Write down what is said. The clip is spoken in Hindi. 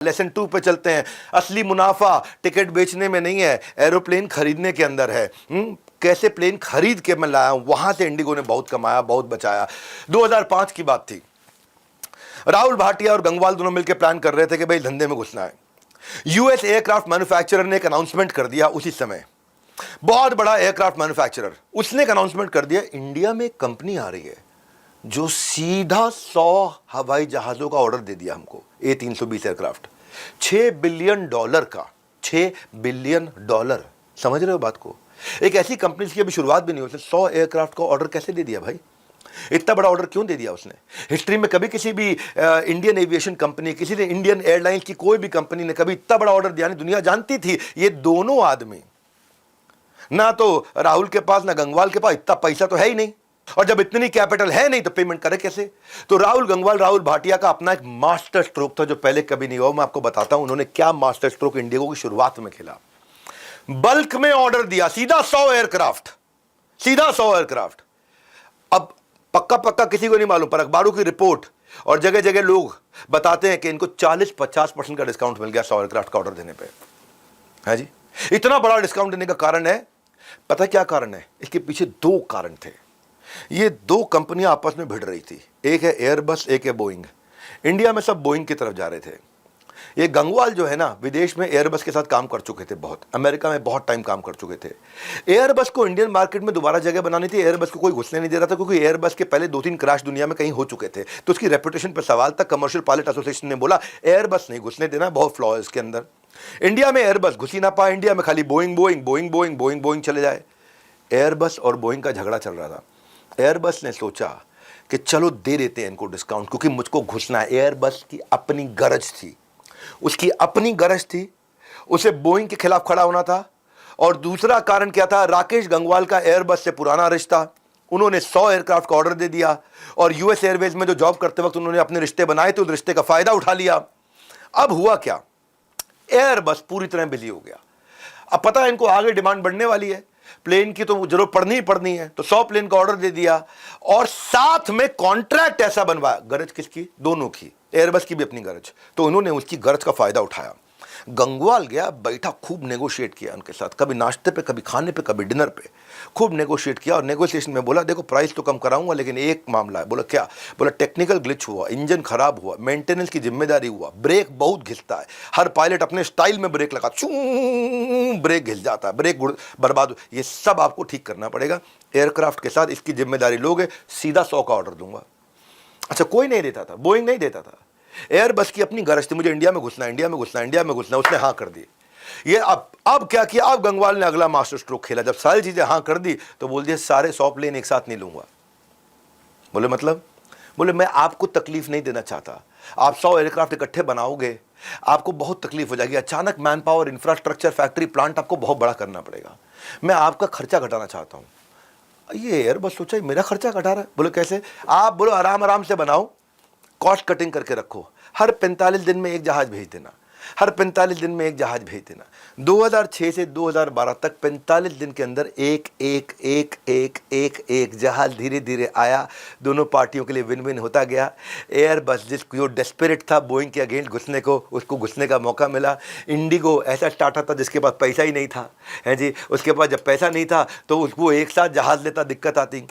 लेसन 2 पे चलते हैं। असली मुनाफा टिकट बेचने में नहीं है, एरोप्लेन खरीदने के अंदर है। कैसे प्लेन खरीद के मैं लाया हूं, वहां से इंडिगो ने बहुत कमाया, बहुत बचाया। 2005 की बात थी। राहुल भाटिया और गंगवाल दोनों मिलकर प्लान कर रहे थे कि भाई धंधे में घुसना है। यूएस एयरक्राफ्ट मैन्युफैक्चरर ने एक अनाउंसमेंट कर दिया उसी समय, बहुत बड़ा एयरक्राफ्ट मैन्युफैक्चरर, उसने एक अनाउंसमेंट कर दिया, इंडिया में एक कंपनी आ रही है जो सीधा 100 हवाई जहाजों का ऑर्डर दे दिया हमको, A320 एयरक्राफ्ट, $6 बिलियन का, $6 बिलियन। समझ रहे हो बात को? एक ऐसी कंपनी की अभी शुरुआत भी नहीं हुई, 100 एयरक्राफ्ट का ऑर्डर कैसे दे दिया भाई? इतना बड़ा ऑर्डर क्यों दे दिया उसने? हिस्ट्री में कभी किसी भी इंडियन एविएशन कंपनी, किसी ने इंडियन एयरलाइंस की कोई भी कंपनी ने कभी इतना बड़ा ऑर्डर दिया नहीं। दुनिया जानती थी ये दोनों आदमी, ना तो राहुल के पास ना गंगवाल के पास इतना पैसा तो है ही नहीं, और जब इतनी कैपिटल है नहीं तो पेमेंट करे कैसे? तो राहुल भाटिया का अपना एक मास्टर स्ट्रोक था जो पहले कभी नहीं हुआ। मैं आपको बताता हूं उन्होंने क्या मास्टर स्ट्रोक इंडिगो की शुरुआत में खेला। बल्क में ऑर्डर दिया, सीधा 100 एयरक्राफ्ट, सीधा 100 एयरक्राफ्ट। अब पक्का किसी को नहीं मालूम, पर अखबारों की रिपोर्ट और जगह जगह लोग बताते हैं कि इनको 40-50% का डिस्काउंट मिल गया 100 एयरक्राफ्ट का ऑर्डर देने पे। है जी, इतना बड़ा डिस्काउंट देने का कारण है, पता क्या कारण है? इसके पीछे 2 कारण थे। ये 2 कंपनियां आपस में भिड़ रही थी, एक है एयरबस, एक है बोइंग। इंडिया में सब बोइंग की तरफ जा रहे थे। ये गंगवाल जो है ना, विदेश में एयरबस के साथ काम कर चुके थे, बहुत अमेरिका में बहुत टाइम काम कर चुके थे। एयरबस को इंडियन मार्केट में दोबारा जगह बनानी थी, एयरबस को कोई घुसने नहीं दे रहा था, क्योंकि एयरबस के पहले 2-3 क्रैश दुनिया में कहीं हो चुके थे, तो उसकी रेपुटेशन पर सवाल था। कमर्शियल पायलट एसोसिएशन ने बोला एयरबस नहीं घुसने देना, बहुत फ्लॉ है इसके अंदर। इंडिया में एयरबस घुस ही ना पाए, इंडिया में खाली बोइंग चले जाए। एयरबस और बोइंग का झगड़ा चल रहा था। एयरबस ने सोचा कि चलो दे देते हैं इनको डिस्काउंट, क्योंकि मुझको घुसना है। एयरबस की अपनी गरज थी, उसकी अपनी गरज थी, उसे बोइंग के खिलाफ खड़ा होना था। और दूसरा कारण क्या था? राकेश गंगवाल का एयरबस से पुराना रिश्ता, उन्होंने 100 एयरक्राफ्ट का ऑर्डर दे दिया, और यूएस एयरवेज में जो जॉब करते वक्त उन्होंने अपने रिश्ते बनाए थे, उस रिश्ते का फायदा उठा लिया। अब हुआ क्या? एयरबस पूरी तरह बिजी हो गया। अब पता है इनको आगे डिमांड बढ़ने वाली है, प्लेन की तो जरूरत पड़नी है, तो 100 प्लेन का ऑर्डर दे दिया, और साथ में कॉन्ट्रैक्ट ऐसा बनवाया। गरज किसकी? दोनों की, एयरबस की भी अपनी गरज, तो उन्होंने उसकी गरज का फायदा उठाया। गंगवाल गया, बैठा, खूब नेगोशिएट किया उनके साथ, कभी नाश्ते पे, कभी खाने पे, कभी डिनर पे, खूब नेगोशिएट किया। और नेगोशिएशन में बोला देखो प्राइस तो कम कराऊंगा, लेकिन एक मामला है। बोला क्या? बोला टेक्निकल ग्लिच हुआ, इंजन खराब हुआ, मेंटेनेंस की जिम्मेदारी हुआ, ब्रेक बहुत घिसता है, हर पायलट अपने स्टाइल में ब्रेक लगा, ब्रेक घिस जाता है, ब्रेक बर्बाद, ये सब आपको ठीक करना पड़ेगा। एयरक्राफ्ट के साथ इसकी जिम्मेदारी लोगे, सीधा 100 का ऑर्डर दूंगा। अच्छा, कोई नहीं देता था, बोइंग नहीं देता था। एयरबस की अपनी गरज थी, मुझे इंडिया में घुसना, उसने हाँ कर दी। ये अब क्या किया? अब गंगवाल ने अगला मास्टर स्ट्रोक खेला। जब सारी चीजें हाँ कर दी तो बोल दिया सारे 100 प्लेन एक साथ नहीं लूंगा। बोले मतलब? बोले मैं आपको तकलीफ नहीं देना चाहता, आप 100 एयरक्राफ्ट इकट्ठे बनाओगे, आपको बहुत तकलीफ हो जाएगी, अचानक man power, infrastructure, factory, plant आपको बहुत बड़ा करना पड़ेगा, मैं आपका खर्चा घटाना चाहता हूं। ये एयरबस सोचा मेरा खर्चा घटा रहा है। बोले कैसे? आप बोलो आराम से बनाओ, कॉस्ट कटिंग करके रखो, हर 45 दिन में एक जहाज भेज देना, हर 45 दिन में एक जहाज भेज देना। 2006 से 2012 तक 45 दिन के अंदर एक जहाज धीरे धीरे आया। दोनों पार्टियों के लिए विन विन होता गया। एयरबस जो डेस्परेट था बोइंग के अगेंस्ट घुसने को, उसको घुसने का मौका मिला। इंडिगो ऐसा स्टार्टअप था जिसके पास पैसा ही नहीं था, है जी, उसके पास जब पैसा नहीं था तो उसको एक साथ जहाज लेता दिक्कत आती।